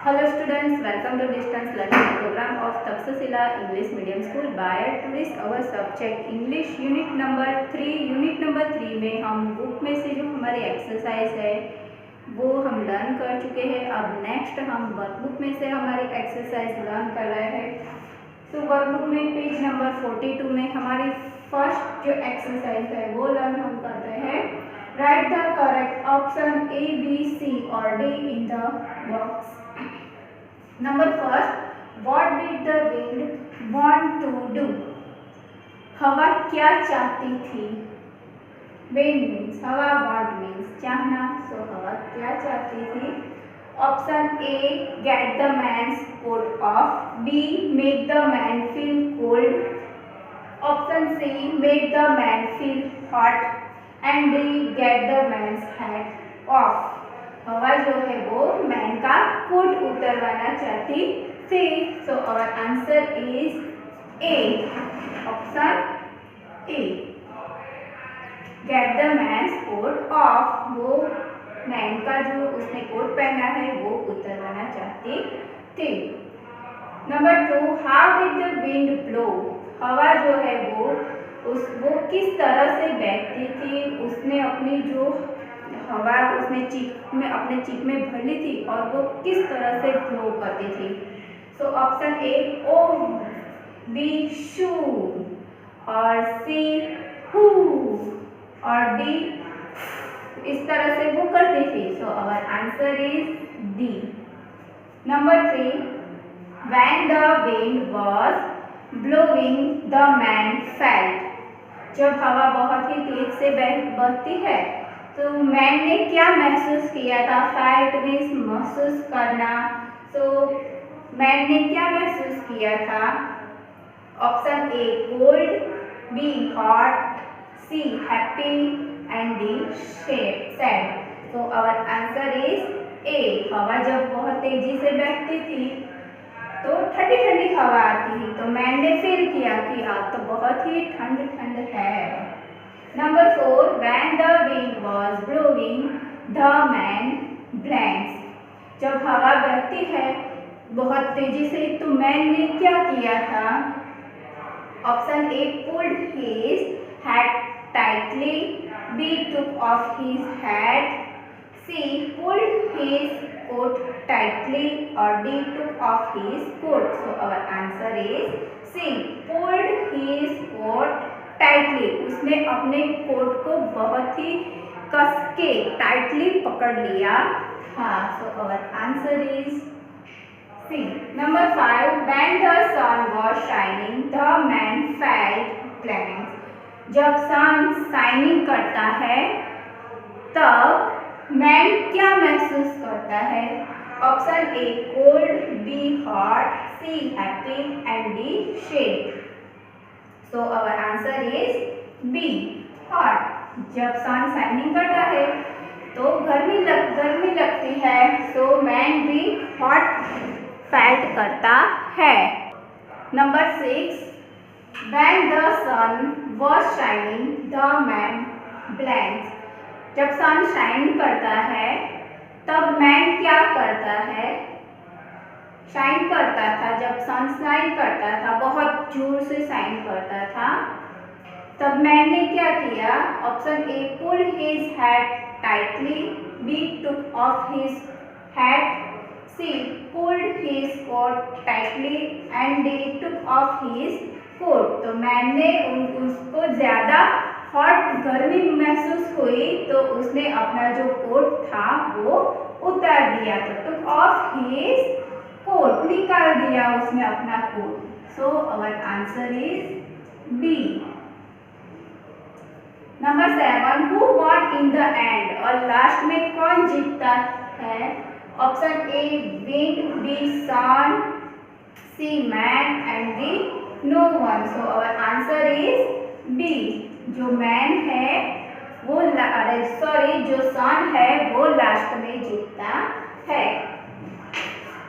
Hello students, welcome to distance learning program of Takshashila English Medium School by today's our subject English Unit number 3। Unit number 3 में हम book में से जो हमारी exercise है वो हम लर्न कर चुके हैं। अब नेक्स्ट हम वर्कबुक में से हमारी एक्सरसाइज लर्न कर रहे हैं। तो वर्कबुक में पेज नंबर 42 में हमारी फर्स्ट जो एक्सरसाइज है वो लर्न हम कर रहे हैं। Right the correct option A, B, C और D in the box। Number first, what did the wind want to do? हवा क्या चाहती थी? विंड मीन्स हवा, वांट मीन्स चाहना, सो हवा क्या चाहती थी? Option A, get the man's coat off. B, make the man feel cold. Option C, make the man feel hot and D, get the man's hat off. हवा जो है वो मैन का कोट उतरवाना चाहती थी। So our answer is A, option A, get the man's coat off. वो man का जो उसने कोट पहना है वो उतरवाना चाहती थी। Number 2, how did the wind blow? हवा जो है वो किस तरह से बहती थी? उसने अपनी जो हवा उसने अपने चीख में भर ली थी और वो किस तरह से ब्लो करती थी? So option A, O, B, शू और सी, हू और डी, इस तरह से वो करती थी। So our answer is D. Number 3, when the wind was blowing the man felt. जब हवा बहुत ही तेज से बहती है तो मैन ने क्या महसूस किया था? फेल्ट मीन्स महसूस करना। तो मैन ने क्या महसूस किया था? Option A, cold, B, hot, C, happy and D, sad. तो आवर आंसर इज ए। हवा जब बहुत तेजी से बहती थी तो ठंडी ठंडी हवा आती थी, तो मैन ने फील किया कि आज तो बहुत ही ठंड ठंड है। Number 4, when the wind was blowing the man blanks। जब हवा बहती है बहुत तेजी से तो मैन ने क्या किया था? ऑप्शन ए, pulled his hat tightly, B, took off his hat, C, pulled his coat tightly और D, took off his coat। So our answer is C, pulled his coat tightly. उसने अपने कोट को बहुत ही कस के टाइटली पकड़ लिया था। So our answer is C. Number 5, when the sun was shining the man felt blank. जब sun shining करता है तब मैन क्या महसूस करता है? Option A, cold, B, hot, C, happy and D, shade. So our answer is B, hot। जब sun shining करता है तो गर्मी लगती है, तो मैन भी हॉट फेल्ट करता है। Number 6, when the sun was shining the man blanks। जब सन शाइन करता है तब मैन क्या करता है? शाइन करता था। जब सन शाइन करता था, बहुत जोर से शाइन करता था, तब मैन ने क्या किया? Option A, pulled his hat tightly, B, took off his hat, C, pulled his coat tightly and D, took off his coat. तो मैन ने उसको ज़्यादा हॉट गर्मी महसूस हुई तो उसने अपना जो कोट था वो उतार दिया, तो टुक ऑफ हिज कोट, निकाल दिया उसने अपना coat. So our answer is B. Number 7, who won in the end. और लास्ट में कौन जीतता है? Option A, wind, B, sun, C, man and D, no one. So our answer is B. जो मैन है वो जो सन है वो लास्ट में जीतता है।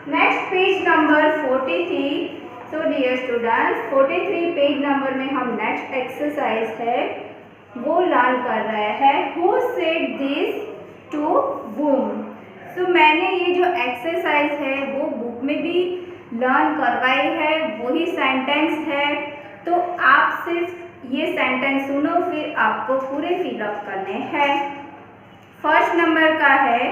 Next page number 43। So dear students, 43 page number में हम नेक्स्ट एक्सरसाइज है वो लर्न कर रहे हैं। Who said this to whom? So मैंने ये जो एक्सरसाइज है वो बुक में भी लर्न करवाई है, वही सेंटेंस है। तो आप सिर्फ ये सेंटेंस सुनो, फिर आपको पूरे फिलअप करने हैं। फर्स्ट नंबर का है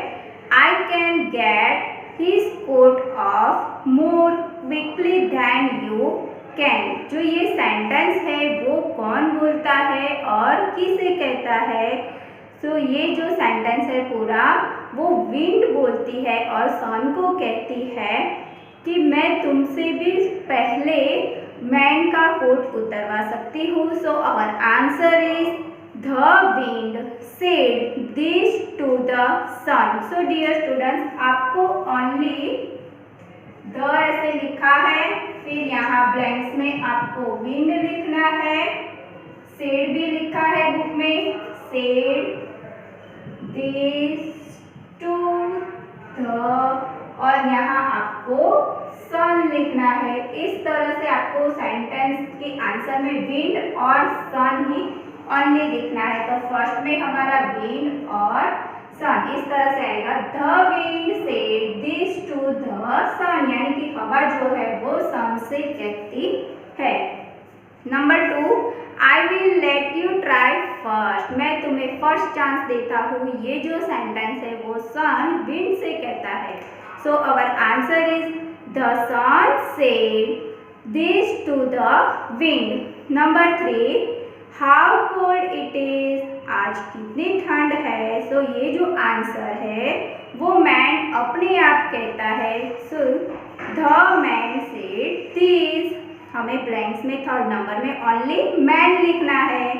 I can get his coat off more quickly than you can. जो ये सेंटेंस है वो कौन बोलता है और किसे कहता है? सो ये जो सेंटेंस है पूरा वो विंड बोलती है और सन को कहती है कि मैं तुमसे भी पहले मैन का कोट उतरवा सकती हूँ। So our answer is the wind said this to the sun. So dear students, आपको ओनली द ऐसे लिखा है, फिर यहाँ ब्लैंक्स में आपको विंड लिखना है। सेड भी लिखा है बुक में, सेड दिस टू द, और यहाँ आपको सन लिखना है। इस तरह से आपको सेंटेंस के आंसर में विंड और सन ही ओनली लिखना है। तो फर्स्ट में हमारा विंड और सन इस तरह से आएगा, the wind said this to the sun, यानी कि हवा जो है वो सन से कहती है। Number 2, I will let you try first. मैं तुम्हें फर्स्ट चांस देता हूँ। ये जो सेंटेंस है वो सन विंड से कहता है। So our answer is the sun said this to the wind. Number 3, how cold it is. आज कितनी ठंड है। सो ये जो आंसर है वो मैन अपने आप कहता है। So the man said this, हमें ब्लैंक्स में थर्ड नंबर में ओनली मैन लिखना है।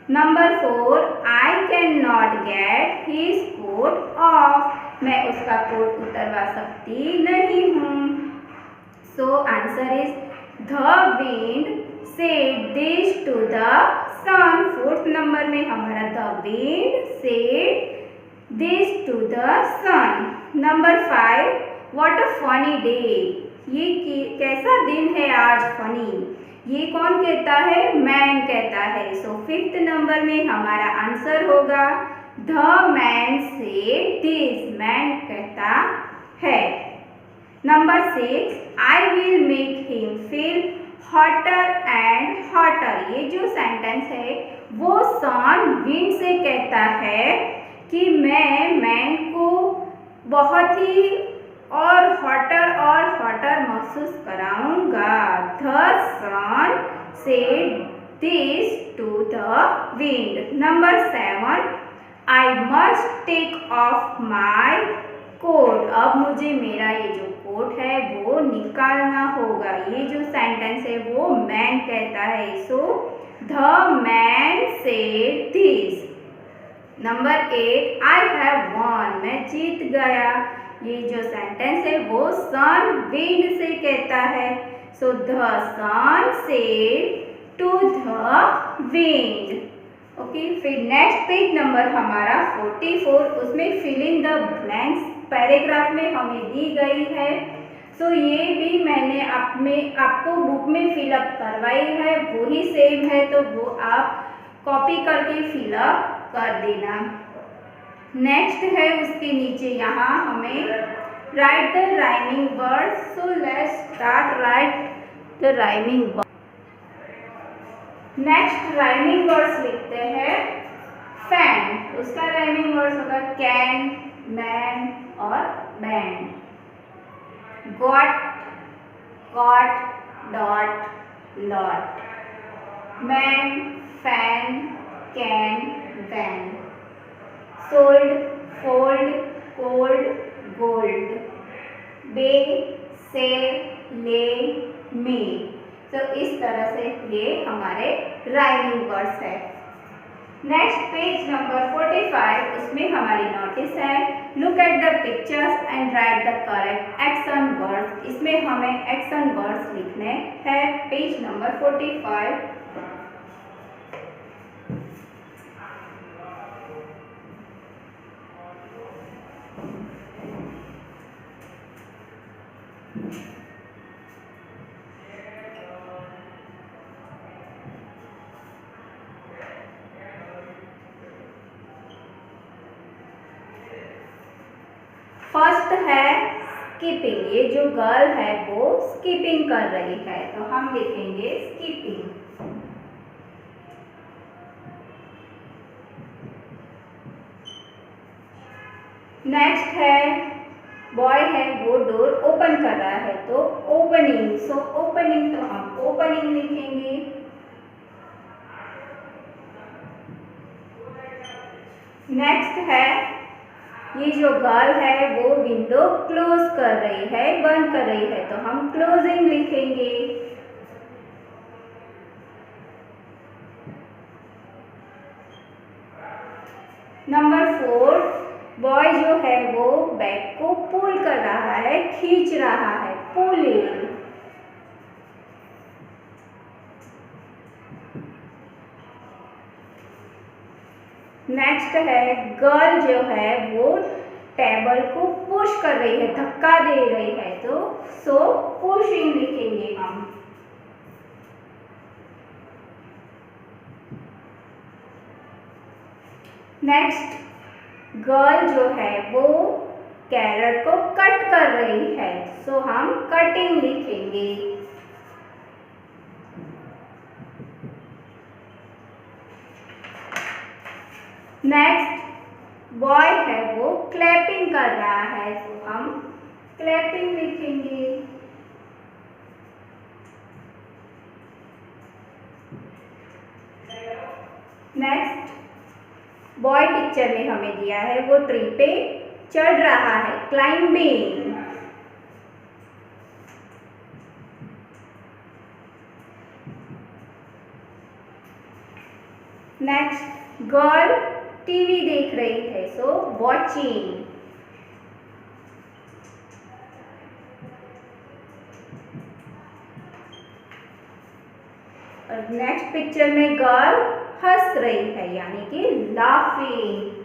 Number 4, I can not get his coat off. मैं उसका कोट उतरवा सकती नहीं हूँ। So answer is the wind said this to the sun. Fourth number में हमारा the wind said this to the sun. Number 5, what a funny day. ये कैसा दिन है आज, फनी। ये कौन कहता है? मैन कहता है। सो फिफ्थ नंबर में हमारा आंसर होगा the man said this, man कहता है। Number 6, I will make him feel hotter and hotter. ये जो सेंटेंस है वो सन विंड से कहता है कि मैं मैन को बहुत ही और हॉटर महसूस कराऊंगा। The sun said this to the wind. Number 7, I must take off my coat. अब मुझे मेरा ये जो कोट है वो निकालना होगा। ये जो सेंटेंस है वो मैन कहता है। So the man said this. Number 8, I have von. मैं जीत गया। ये जो सेंटेंस है वो सन विंड से कहता है। So the sun said to the wind. Okay, फिर नेक्स्ट पेज नंबर हमारा 44, उसमें fill in the blanks paragraph में हमें दी गई है। सो ये भी मैंने आपको बुक में फिलअप करवाई है, वही सेम है, तो वो आप कॉपी करके फिलअप कर देना। नेक्स्ट है उसके नीचे यहाँ हमें write the rhyming words. So let's start write the rhyming word. Next rhyming words लिखते हैं फैन। उसका राइमिंग वर्ड्स होगा कैन, मैन और band. Got, got, dot, lot. Man, fan, can, van. Sold, fold, cold, gold. Bay, say, lay, me. तो इस तरह से ये हमारे राइमिंग वर्ड्स है। नेक्स्ट पेज नंबर 45, उसमें हमारी नोटिस है look at the pictures and write the correct action words. इसमें हमें एक्शन वर्ड्स लिखने हैं। Page number 45। फर्स्ट है स्कीपिंग, ये जो गर्ल है वो स्कीपिंग कर रही है, तो हम लिखेंगे स्कीपिंग। नेक्स्ट है बॉय है वो डोर ओपन कर रहा है, तो ओपनिंग, सो ओपनिंग, तो हम ओपनिंग लिखेंगे। नेक्स्ट है ये जो गर्ल है वो विंडो क्लोज कर रही है, बंद कर रही है, तो हम क्लोजिंग लिखेंगे। नंबर 4, बॉय जो है वो बैग को पुल कर रहा है, खींच रहा है, पुलिंग। नेक्स्ट है गर्ल जो है वो टेबल को पुश कर रही है, धक्का दे रही है, तो सो पुशिंग लिखेंगे हम। नेक्स्ट गर्ल जो है वो कैरेट को कट कर रही है, सो हम कटिंग लिखेंगे। नेक्स्ट बॉय है वो क्लैपिंग कर रहा है, तो हम क्लैपिंग लिखेंगे। नेक्स्ट बॉय पिक्चर में हमें दिया है वो ट्री पे चढ़ रहा है, क्लाइंबिंग। नेक्स्ट गर्ल टीवी देख रही है, सो वॉचिंग। और नेक्स्ट पिक्चर में गर्ल हंस रही है, यानी कि लाफिंग।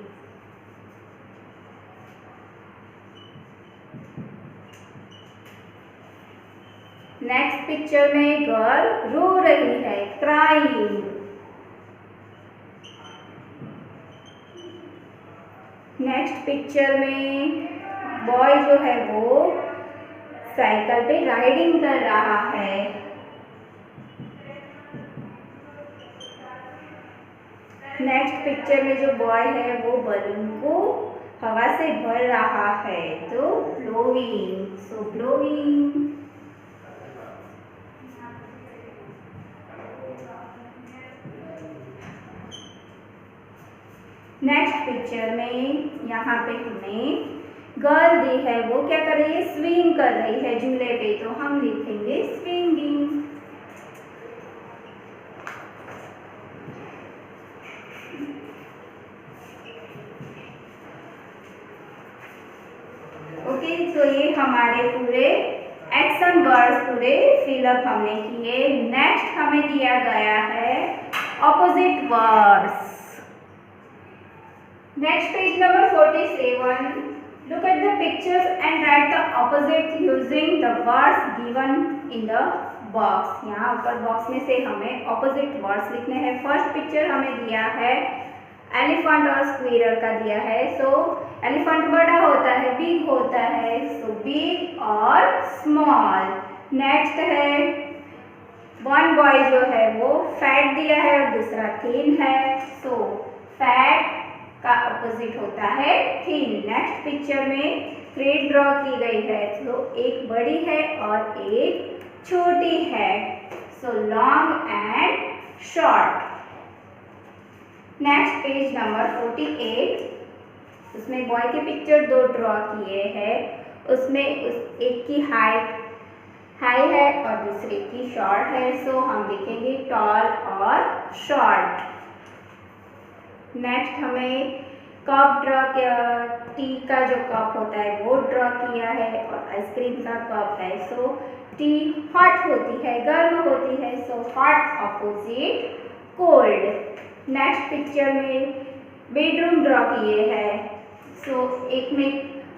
नेक्स्ट पिक्चर में गर्ल रो रही है, क्राइंग। नेक्स्ट पिक्चर में बॉय जो है वो साइकिल पे राइडिंग कर रहा है। नेक्स्ट पिक्चर में जो बॉय है वो बलून को हवा से भर रहा है, तो ब्लोइंग, सो ब्लोइंग। नेक्स्ट पिक्चर में यहाँ पे हमें गर्ल दी है वो क्या कर रही है, स्विंग कर रही है झूले पे, तो हम लिखेंगे स्विंगिंग। ओके, तो ये हमारे पूरे एक्शन वर्ड्स पूरे फिलअप हमने किए। नेक्स्ट हमें दिया गया है opposite words. Next page number 47. Look at the pictures and write the opposite using the words given in the box. यहाँ ऊपर बॉक्स में से हमें opposite words लिखने हैं। फर्स्ट पिक्चर हमें दिया है एलिफेंट और स्क्विरल का दिया है। सो एलिफेंट बड़ा होता है, बिग होता है, सो बिग और स्मॉल। नेक्स्ट है वन बॉय जो है वो फैट दिया है और दूसरा थिन है, सो फैट का अपोजिट होता है थिन। नेक्स्ट पिक्चर में थ्रेड ड्रॉ की गई है, तो एक बड़ी है और एक छोटी है, so long and short. Next page number 48, उसमें बॉय के पिक्चर दो ड्रॉ किए हैं, उसमें एक की हाइट हाई है और दूसरे की शॉर्ट है, सो हम लिखेंगे टॉल और शॉर्ट। नेक्स्ट हमें कप ड्रॉ किया, टी का जो कप होता है वो ड्रॉ किया है और आइसक्रीम का कप है, सो टी हॉट होती है, गर्म होती है, so hot opposite cold. Next picture में बेडरूम ड्रॉ किए हैं, सो एक में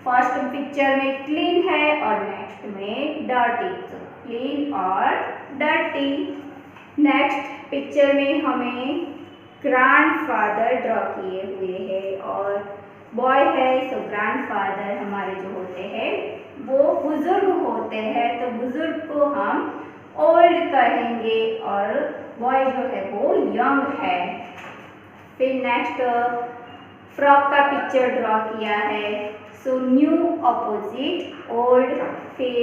फर्स्ट पिक्चर में क्लीन है और नेक्स्ट में डर्टी, सो क्लीन और डर्टी। नेक्स्ट पिक्चर में हमें ग्रैंडफादर ड्रॉ किए हुए हैं और बॉय है सो ग्रैंडफादर हमारे जो होते हैं वो बुजुर्ग होते हैं, तो बुजुर्ग को हम ओल्ड कहेंगे और बॉय जो है वो यंग है। फिर नेक्स्ट फ्रॉक का पिक्चर ड्रॉ किया है, सो न्यू ऑपोजिट ओल्ड। फिर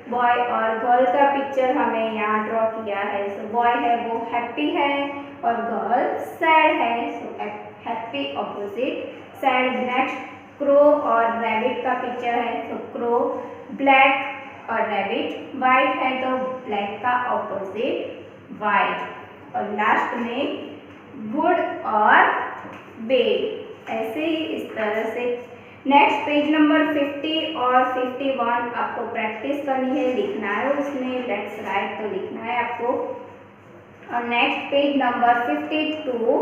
बॉय और गर्ल का पिक्चर हमें यहाँ ड्रॉ किया है, सो बॉय है वो हैप्पी है और गर्ल सैड है, so happy opposite sad. Next crow और रैबिट का पिक्चर है, तो क्रो ब्लैक और रैबिट वाइट है, तो ब्लैक का ऑपोजिट वाइट। और लास्ट में गुड और बेड। ऐसे ही इस तरह से नेक्स्ट पेज नंबर 50 और 51 आपको प्रैक्टिस करनी है, लिखना है उसमें लेट्स राइट तो लिखना है आपको। और नेक्स्ट पेज नंबर 52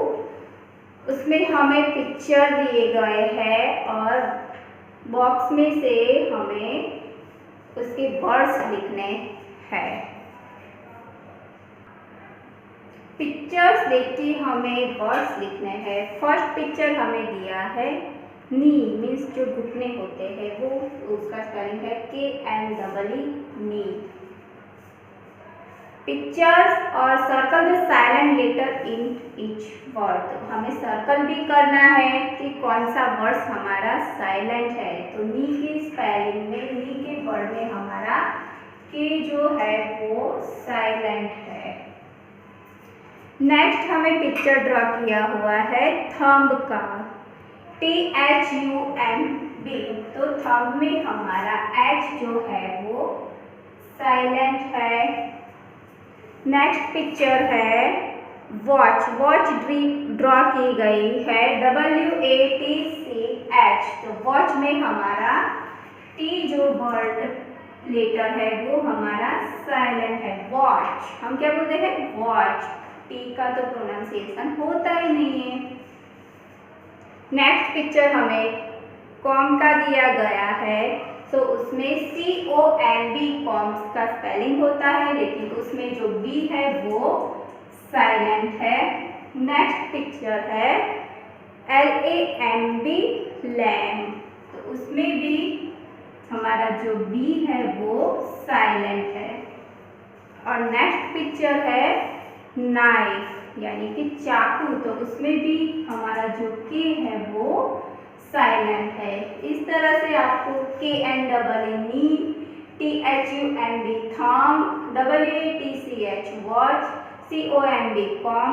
उसमें हमें पिक्चर दिए गए हैं और बॉक्स में से हमें उसके वर्ड्स लिखने हैं। पिक्चर्स देख के हमें वर्ड्स लिखने हैं। फर्स्ट पिक्चर हमें दिया है नी, मीन्स जो घुटने होते हैं वो, उसका स्पेलिंग है KNEE नी। पिक्चर्स और circle the silent letter in each word, तो हमें सर्कल भी करना है कि कौन सा वर्ड्स हमारा साइलेंट है। तो नी की स्पेलिंग में, नी के वर्ड में हमारा के जो है वो साइलेंट है। नेक्स्ट हमें पिक्चर ड्रॉ किया हुआ है थंब का, THUMB, तो थंब में हमारा H जो है वो साइलेंट है। नेक्स्ट पिक्चर है वॉच, वॉच ड्रॉ की गई है WATCH, तो वॉच में हमारा T जो वर्ड लेटर है वो हमारा साइलेंट है। वॉच हम क्या बोलते हैं, वॉच, T का तो प्रोनाउंसिएशन होता ही नहीं है। नेक्स्ट पिक्चर हमें कॉम का दिया गया है, तो उसमें COMB कॉम्स का स्पेलिंग होता है, लेकिन उसमें जो B है वो साइलेंट है। नेक्स्ट पिक्चर है LAMB लैम्प, तो उसमें भी हमारा जो B है वो साइलेंट है। और नेक्स्ट पिक्चर है नाइफ यानी कि चाकू, तो उसमें भी हमारा जो K है वो साइलेंट है। इस तरह से आपको KNEE, THUMB thumb, WATCH watch, COMB com,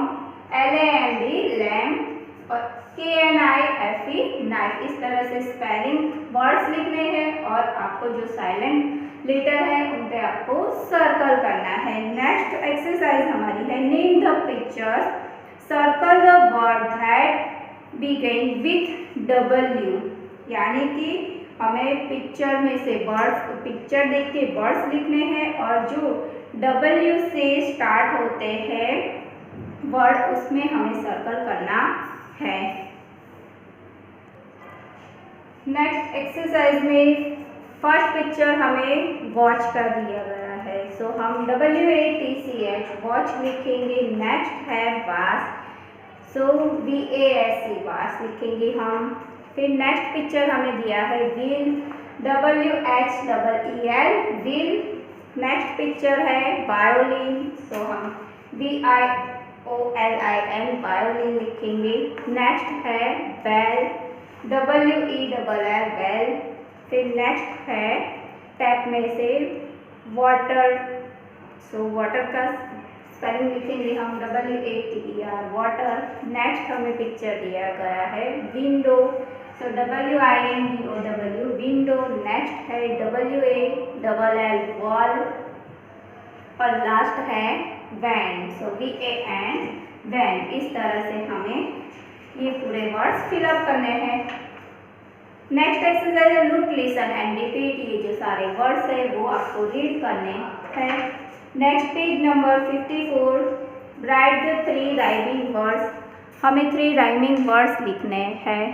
LAMB lamp और KNIFE नाइफ, इस तरह से स्पेलिंग वर्ड्स लिखने हैं और आपको जो साइलेंट लेटर है उन पे आपको सर्कल करना है। नेक्स्ट एक्सरसाइज हमारी है name the pictures, circle the word that begin with W, यानी कि हमें पिक्चर में से वर्ड्स, पिक्चर देख के वर्ड्स लिखने हैं और जो W से स्टार्ट होते हैं वर्ड उसमें हमें सर्कल करना है। नेक्स्ट एक्सरसाइज में फर्स्ट पिक्चर हमें वॉच का दिया गया है, सो हम WATCH वॉच लिखेंगे। नेक्स्ट है वास, सो VASE वास लिखेंगे हम। फिर नेक्स्ट पिक्चर हमें दिया है wheel, WHEEL wheel. Next picture है वायोलिन, सो हम VIOLIN वायोलिन लिखेंगे। नेक्स्ट है बेल, WELL बेल। फिर नेक्स्ट है टैप में से वाटर, सो वाटर का स्पेलिंग लिखेंगे हम WATER वाटर। नेक्स्ट हमें पिक्चर दिया गया है विंडो, सो WINDOW विंडो। नेक्स्ट है WALL वॉल और लास्ट है वैन, सो VAN वैन। इस तरह से हमें ये पूरे वर्ड्स फिलअप करने हैं। नेक्स्ट एक्सरसाइज है लुक, लिसन एंड रिपीट, ये जो सारे वर्ड्स है वो आपको रीड करने हैं। Next page number 54, right the 3 rhyming words, हमें 3 राइमिंग वर्ड्स लिखने हैं।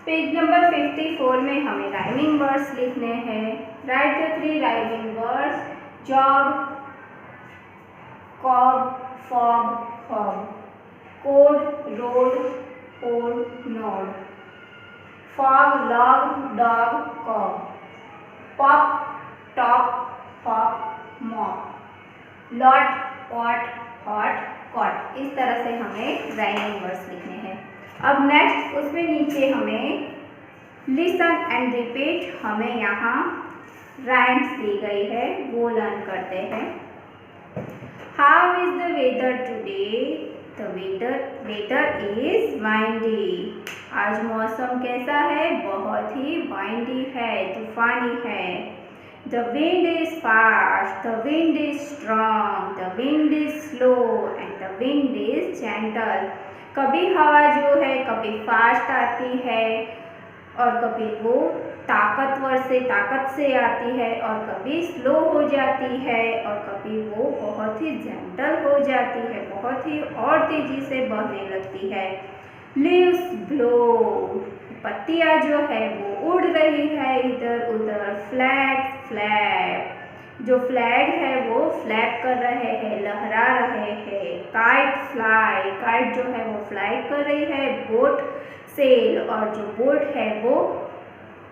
पेज नंबर 54 में हमें राइमिंग वर्ड्स लिखने हैं। Right the 3 rhyming words, job, cob, fog, fog, code, road, ode, node. fog, log, dog, cock, pop, top, pop, mop, lot, pot, hot, cot। इस तरह से हमें राइमिंग वर्ड्स लिखने हैं। अब नेक्स्ट उसमें नीचे हमें लिसन एंड रिपीट, हमें यहाँ राइम्स दी गई है, वो लर्न करते हैं। How is the weather today? The weather is windy. आज मौसम कैसा है? बहुत ही वाइंडी है, तूफानी है। The wind is fast, the wind is strong, the wind is slow and the wind is gentle. कभी हवा जो है कभी फास्ट आती है और कभी वो ताकत से आती है और कभी स्लो हो जाती है और कभी वो बहुत ही जेंटल हो जाती है, बहुत ही और तेजी से बहने लगती है। लीव्स ब्लो, पत्तियां जो है वो उड़ रही है इधर उधर। फ्लैग फ्लैप, जो फ्लैग है वो फ्लैप कर रहे हैं, लहरा रहे हैं। काइट फ्लाई, काइट जो है वो फ्लाई कर रही है। बोट सेल, और जो बोट है वो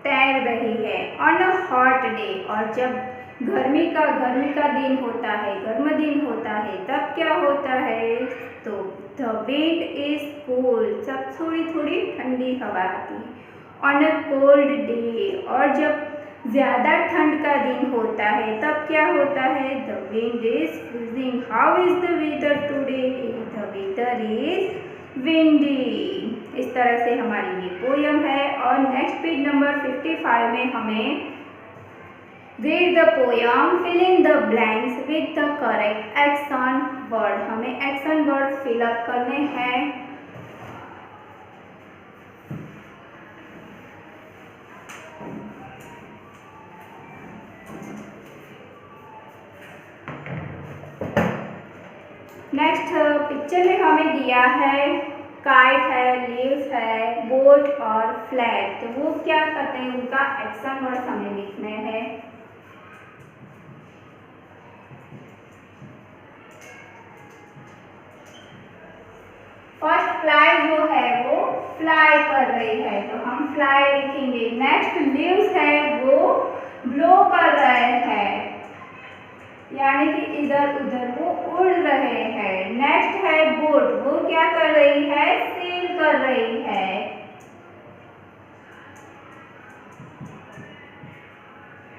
तैर रही है। ऑन अ हॉट डे, और जब गर्मी का दिन होता है, गर्म दिन होता है, तब क्या होता है? तो द विंड इज कूल, सब थोड़ी थोड़ी ठंडी हवा आती है। ऑन अ कोल्ड डे, और जब ज़्यादा ठंड का दिन होता है तब क्या होता है? The wind is freezing. How is the weather today? The weather is windy. इस तरह से हमारी ये पोयम है। और नेक्स्ट पेज नंबर 55 में हमें read the poem, fill in the blanks with the correct action word. हमें एक्शन वर्ड फिलअप करने हैं। नेक्स्ट पिक्चर में हमें दिया है काइट है, लीव्स है, बोट और फ्लैग। तो वो क्या करते हैं, उनका एक्शन वर्ड हमें लिखने हैं। फर्स्ट फ्लाई जो है वो फ्लाई कर रही है, तो हम फ्लाई लिखेंगे। नेक्स्ट लीव्स है वो ब्लो कर रहे हैं, यानी कि इधर उधर वो उड़ रहे हैं। नेक्स्ट है बोट, वो क्या कर रही है? सेल कर रही है।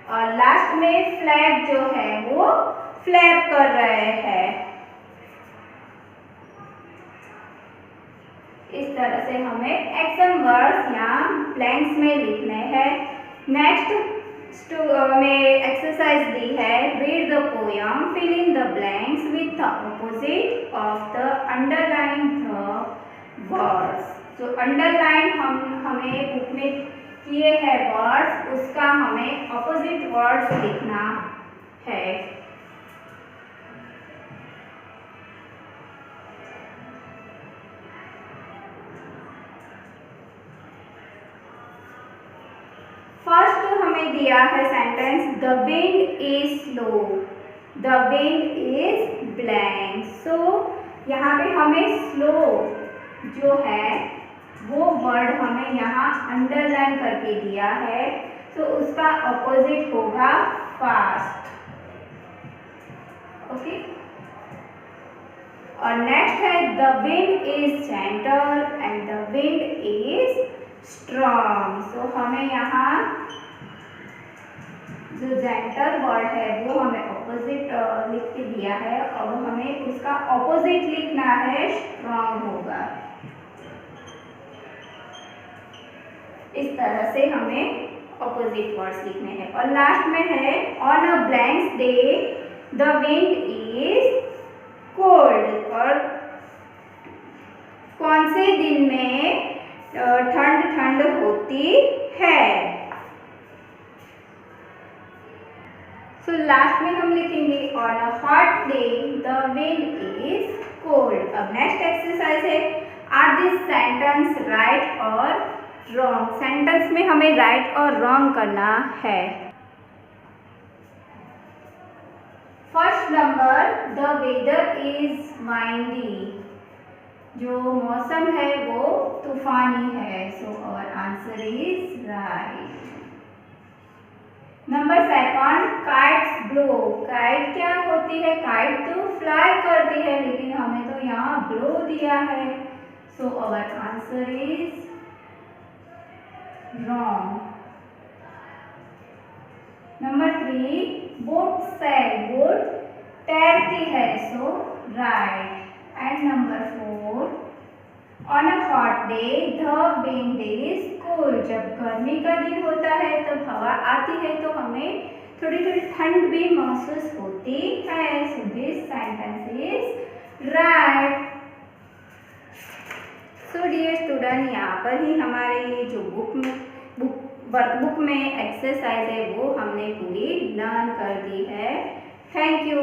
और लास्ट में फ्लैग जो है वो फ्लैप कर रहे हैं। इस तरह से हमें एक्शन वर्ड्स यहाँ ब्लैंक्स में लिखने हैं। नेक्स्ट में एक्सरसाइज दी है, read the poem, fill in the blanks with the opposite of the underline the words. जो अंडरलाइन हमें बुक में किए हैं वर्ड्स, उसका हमें ऑपोजिट वर्ड्स लिखना है। फर्स्ट हमें दिया है sentence, the wind is slow, the wind is blank. So यहाँ पे हमें स्लो जो है वो वर्ड हमें यहाँ अंडरलाइन करके दिया है, तो उसका ऑपोजिट होगा फास्ट। ओके। और नेक्स्ट है the wind is gentle and the wind is strong. So हमें यहाँ जो जेंटल वर्ड है वो हमें ऑपोजिट लिख के दिया है, और हमें उसका ऑपोजिट लिखना है, स्ट्रॉन्ग होगा। इस तरह से हमें ऑपोजिट वर्ड्स लिखने हैं। और लास्ट में है, on a blank day the wind is cold. और कौन से दिन में ठंड होती है? सो लास्ट में हम लिखेंगे, on a hot day the wind is cold. अब नेक्स्ट एक्सरसाइज है, आर दिस सेंटेंस राइट और रॉन्ग। सेंटेंस में हमें राइट और रॉन्ग करना है। First number, the weather is windy. जो मौसम है वो तूफानी है। So our answer is right. Number second, kites blow. Kite क्या होती है? काइट तो फ्लाई करती है, लेकिन हमें तो यहाँ ब्लो दिया है। So our answer is wrong. Number 3, boat sail. Boat तैरती है, so right. And number 4, on a hot day the wind is cool. जब गर्मी का दिन होता है तब हवा आती है तो हमें थोड़ी थोड़ी ठंड भी महसूस होती है। So this sentence is right. So dear student, यहाँ पर ही हमारे जो वर्कबुक में एक्सरसाइज है वो हमने पूरी लर्न कर दी है। Thank you.